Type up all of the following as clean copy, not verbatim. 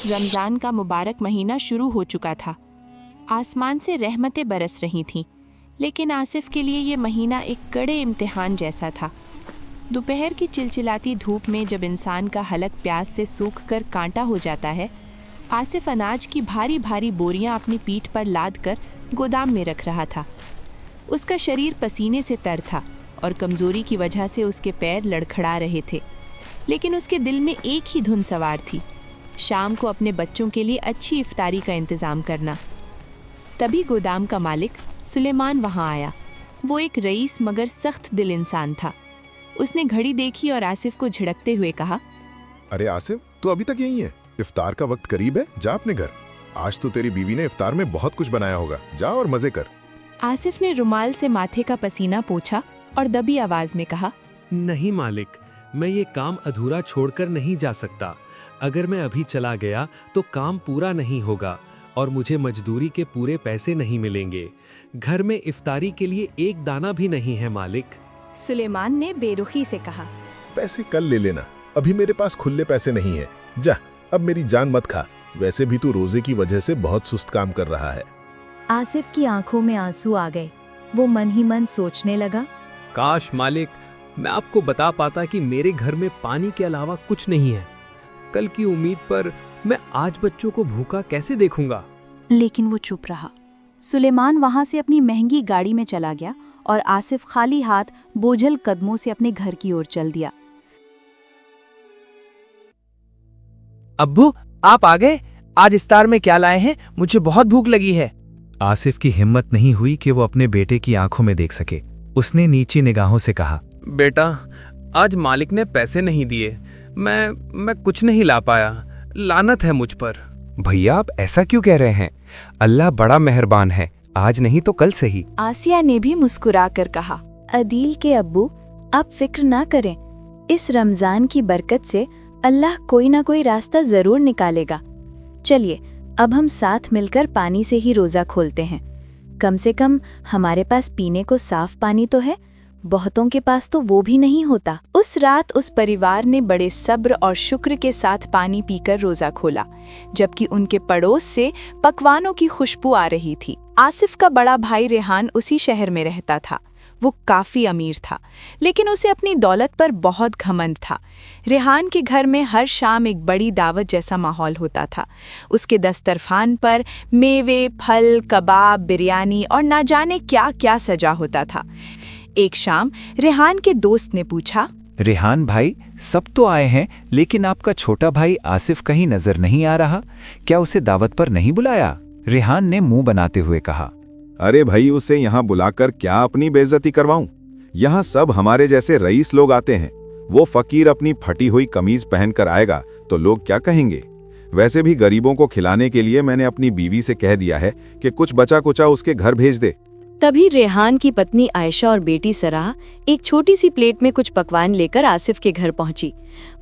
रमज़ान का मुबारक महीना शुरू हो चुका था। आसमान से रहमतें बरस रही थीं, लेकिन आसिफ के लिए ये महीना एक कड़े इम्तिहान जैसा था। दोपहर की चिलचिलाती धूप में जब इंसान का हलक प्यास से सूख कर कांटा हो जाता है, आसिफ अनाज की भारी भारी बोरियां अपनी पीठ पर लाद कर गोदाम में रख रहा था। उसका शरीर पसीने से तर था और कमज़ोरी की वजह से उसके पैर लड़खड़ा रहे थे, लेकिन उसके दिल में एक ही धुन सवार थी, शाम को अपने बच्चों के लिए अच्छी इफ्तारी का इंतज़ाम करना। तभी गोदाम का मालिक सुलेमान वहाँ आया। वो एक रईस मगर सख्त दिल इंसान था। उसने घड़ी देखी और आसिफ को झिड़कते हुए कहा, अरे आसिफ, तू अभी तक यहीं है? इफ्तार का वक्त करीब है, जा अपने घर। आज तो तेरी बीवी ने इफ्तार में बहुत कुछ बनाया होगा, जा और मजे कर। आसिफ ने रुमाल से माथे का पसीना पोंछा और दबी आवाज में कहा, नहीं मालिक, मैं ये काम अधूरा छोड़कर नहीं जा सकता। अगर मैं अभी चला गया तो काम पूरा नहीं होगा और मुझे मजदूरी के पूरे पैसे नहीं मिलेंगे। घर में इफ्तारी के लिए एक दाना भी नहीं है मालिक। सुलेमान ने बेरुखी से कहा, पैसे कल ले लेना, अभी मेरे पास खुले पैसे नहीं है। जा, अब मेरी जान मत खा। वैसे भी तू रोजे की वजह से बहुत सुस्त काम कर रहा है। आसिफ की आंखों में आंसू आ गए। वो मन ही मन सोचने लगा, काश मालिक, मैं आपको बता पाता कि मेरे घर में पानी के अलावा कुछ नहीं है। कल की उम्मीद पर मैं आज बच्चों को भूखा कैसे देखूंगा। लेकिन वो चुप रहा। सुलेमान वहां से अपनी महंगी गाड़ी में चला गया और आसिफ खाली हाथ बोझल कदमों से अपने घर की ओर चल दिया। अब्बू, आप आ गए? आज इफ्तार में क्या लाए हैं? मुझे बहुत भूख लगी है। आसिफ की हिम्मत नहीं हुई कि वो अपने बेटे की आंखों में देख सके। उसने नीची निगाहों से कहा, बेटा, आज मालिक ने पैसे नहीं दिए। मैं कुछ नहीं ला पाया। लानत है मुझ पर। भैया, आप ऐसा क्यों कह रहे हैं? अल्लाह बड़ा मेहरबान है, आज नहीं तो कल सही। आसिया ने भी मुस्कुरा कर कहा, अदील के अब्बू, आप फिक्र ना करें। इस रमजान की बरकत से अल्लाह कोई ना कोई रास्ता जरूर निकालेगा। चलिए, अब हम साथ मिलकर पानी से ही रोजा खोलते हैं। कम से कम हमारे पास पीने को साफ पानी तो है, बहुतों के पास तो वो भी नहीं होता। उस रात उस परिवार ने बड़े सब्र और शुक्र के साथ पानी पीकर रोजा खोला, जबकि उनके पड़ोस से पकवानों की खुशबू आ रही थी। आसिफ का बड़ा भाई रेहान उसी शहर में रहता था। वो काफी अमीर था, लेकिन उसे अपनी दौलत पर बहुत घमंड था। रेहान के घर में हर शाम एक बड़ी दावत जैसा माहौल होता था। उसके दस्तरखान पर मेवे, फल, कबाब, बिरयानी और ना जाने क्या क्या सजा होता था। एक शाम रेहान के दोस्त ने पूछा, रेहान भाई, सब तो आए हैं, लेकिन आपका छोटा भाई आसिफ कहीं नजर नहीं आ रहा। क्या उसे दावत पर नहीं बुलाया? रेहान ने मुंह बनाते हुए कहा, अरे भाई, उसे यहाँ बुलाकर क्या अपनी बेइज्जती करवाऊं? यहाँ सब हमारे जैसे रईस लोग आते हैं। वो फकीर अपनी फटी हुई कमीज पहनकर आएगा तो लोग क्या कहेंगे? वैसे भी गरीबों को खिलाने के लिए मैंने अपनी बीवी से कह दिया है कि कुछ बचा कुचा उसके घर भेज दे। तभी रेहान की पत्नी आयशा और बेटी सराह एक छोटी सी प्लेट में कुछ पकवान लेकर आसिफ के घर पहुंची।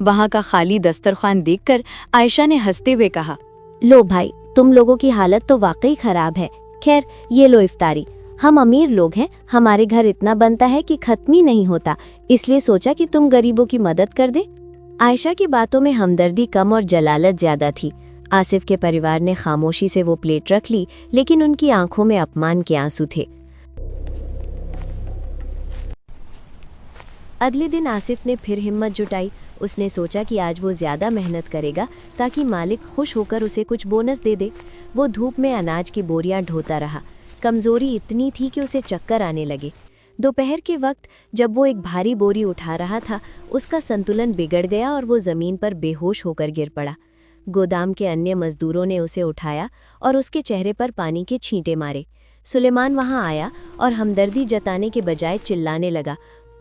वहां का खाली दस्तरखान देखकर आयशा ने हंसते हुए कहा, लो भाई, तुम लोगों की हालत तो वाकई खराब है। खैर, ये लो इफ्तारी। हम अमीर लोग हैं, हमारे घर इतना बनता है कि खत्म ही नहीं होता, इसलिए सोचा कि तुम गरीबों की मदद कर दे। आयशा की बातों में हमदर्दी कम और जलालत ज्यादा थी। आसिफ के परिवार ने खामोशी से वो प्लेट रख ली, लेकिन उनकी आंखों में अपमान के आंसू थे। अगले दिन आसिफ ने फिर हिम्मत जुटाई। उसने सोचा कि आज वो ज्यादा मेहनत करेगा ताकि मालिक खुश होकर उसे कुछ बोनस दे दे। वो धूप में अनाज की बोरियां ढोता रहा। कमजोरी इतनी थी कि उसे चक्कर आने लगे। दोपहर के वक्त जब वो एक भारी बोरी उठा रहा था, उसका संतुलन बिगड़ गया और वो जमीन पर बेहोश होकर गिर पड़ा। गोदाम के अन्य मजदूरों ने उसे उठाया और उसके चेहरे पर पानी के छींटे मारे। सुलेमान वहां आया और हमदर्दी जताने के बजाय चिल्लाने लगा,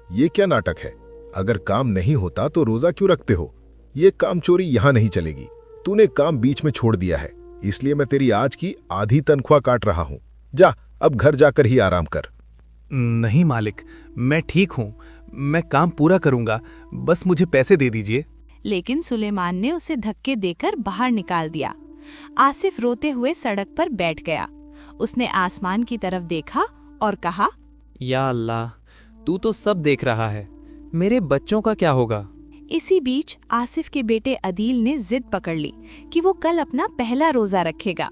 ये क्या नाटक है? अगर काम नहीं होता तो रोजा क्यों रखते हो? ये काम चोरी यहाँ नहीं चलेगी। तूने काम बीच में छोड़ दिया है, इसलिए मैं तेरी आज की आधी तनख्वाह काट रहा हूँ। जा, अब घर जाकर ही आराम कर। नहीं मालिक, मैं ठीक हूँ। मैं काम पूरा करूंगा, बस मुझे पैसे दे दीजिए। लेकिन सुलेमान ने उसे धक्के देकर बाहर निकाल दिया। आसिफ रोते हुए सड़क पर बैठ गया। उसने आसमान की तरफ देखा और कहा, या अल्लाह, तू तो सब देख रहा है, मेरे बच्चों का क्या होगा? इसी बीच आसिफ के बेटे अदील ने जिद पकड़ ली कि वो कल अपना पहला रोजा रखेगा।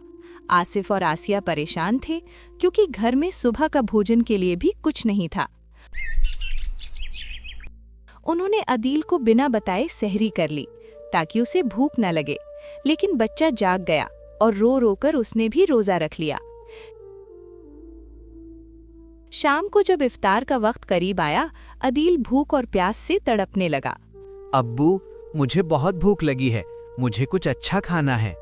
आसिफ और आसिया परेशान थे क्योंकि घर में सुबह का भोजन के लिए भी कुछ नहीं था। उन्होंने अदील को बिना बताए सहरी कर ली ताकि उसे भूख न लगे, लेकिन बच्चा जाग गया और रो रो कर उसने भी रोजा रख लिया। शाम को जब इफ्तार का वक्त करीब आया, अदील भूख और प्यास से तड़पने लगा। अब्बू, मुझे बहुत भूख लगी है, मुझे कुछ अच्छा खाना है।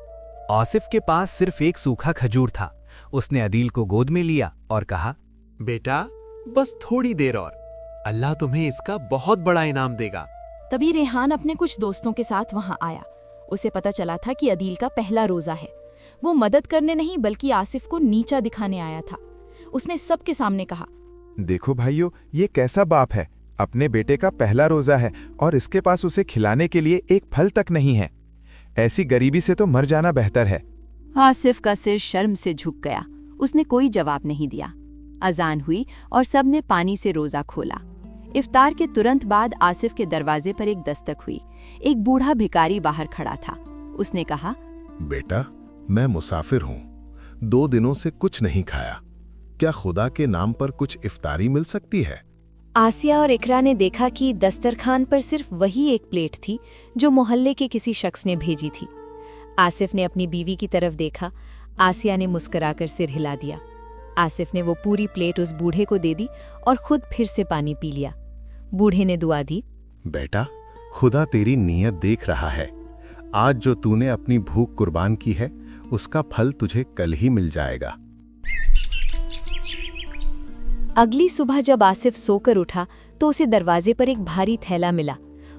आसिफ के पास सिर्फ एक सूखा खजूर था। उसने अदील को गोद में लिया और कहा, बेटा, बस थोड़ी देर और, अल्लाह तुम्हें इसका बहुत बड़ा इनाम देगा। तभी रेहान अपने कुछ दोस्तों के साथ वहां आया। उसे पता चला था कि अदील का पहला रोजा है। वो मदद करने नहीं बल्कि आसिफ को नीचा दिखाने आया था। उसने सबके सामने कहा, देखो भाइयों, ये कैसा बाप है, अपने बेटे का पहला रोजा है और इसके पास उसे खिलाने के लिए एक फल तक नहीं है। ऐसी गरीबी से तो मर जाना बेहतर है। आसिफ का सिर शर्म से झुक गया। उसने कोई जवाब नहीं दिया। अजान हुई और सबने पानी से रोजा खोला। इफ्तार के तुरंत बाद आसिफ के दरवाजे पर एक दस्तक हुई। एक बूढ़ा भिखारी बाहर खड़ा था। उसने कहा, बेटा, मैं मुसाफिर हूँ, 2 दिनों से कुछ नहीं खाया। क्या खुदा के नाम पर कुछ इफ्तारी मिल सकती है? आसिया और इकरा ने देखा कि दस्तरखान पर सिर्फ वही एक प्लेट थी जो मोहल्ले के किसी शख्स ने भेजी थी। आसिफ ने अपनी बीवी की तरफ देखा। आसिया ने मुस्कुराकर सिर हिला दिया। आसिफ ने वो पूरी प्लेट उस बूढ़े को दे दी और खुद फिर से पानी पी लिया। बूढ़े ने दुआ दी, बेटा, खुदा तेरी नीयत देख रहा है। आज जो तूने अपनी भूख कुर्बान की है, उसका फल तुझे कल ही मिल जाएगा। अगली सुबह जब आसिफ सोकर उठा तो उसे दरवाजे पर एक भारी थैला मिला।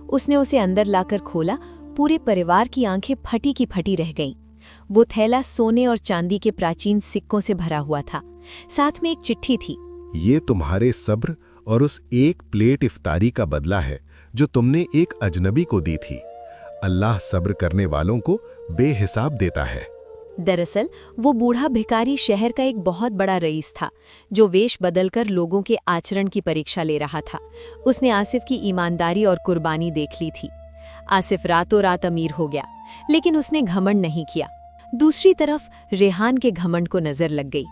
उसने उसे अंदर लाकर खोला। पूरे परिवार की आंखें फटी की फटी रह गईं। वो थैला सोने और चांदी के प्राचीन सिक्कों से भरा हुआ था। साथ में एक चिट्ठी थी। ये तुम्हारे सब्र और उस एक प्लेट इफ्तारी का बदला है जो तुमने एक अजनबी को दी थी। अल्लाह सब्र करने वालों को बेहिसाब देता है। दरअसल वो बूढ़ा भिखारी शहर का एक बहुत बड़ा रईस था जो वेश बदलकर लोगों के आचरण की परीक्षा ले रहा था। उसने आसिफ की ईमानदारी और कुर्बानी देख ली थी। आसिफ रातों रात अमीर हो गया, लेकिन उसने घमंड नहीं किया। दूसरी तरफ रेहान के घमंड को नजर लग गई।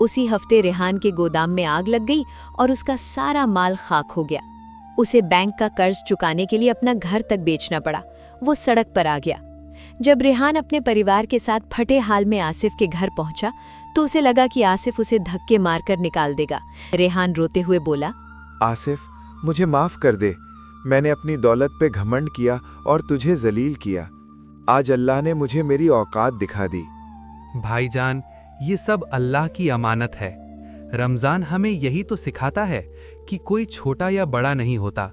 उसी हफ्ते रेहान के गोदाम में आग लग गई और उसका सारा माल खाक हो गया। उसे बैंक का कर्ज चुकाने के लिए अपना घर तक बेचना पड़ा। वो सड़क पर आ गया। जब रेहान अपने परिवार के साथ फटे हाल में आसिफ के घर पहुंचा तो उसे लगा कि आसिफ उसे धक्के मारकर निकाल देगा। रेहान रोते हुए बोला, आसिफ, मुझे माफ कर दे। मैंने अपनी दौलत पे घमंड किया और तुझे जलील किया। आज अल्लाह ने मुझे मेरी औकात दिखा दी। भाईजान, ये सब अल्लाह की अमानत है। रमजान हमें यही तो सिखाता है कि कोई छोटा या बड़ा नहीं होता।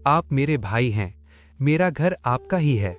आप मेरे भाई हैं, मेरा घर आपका ही है।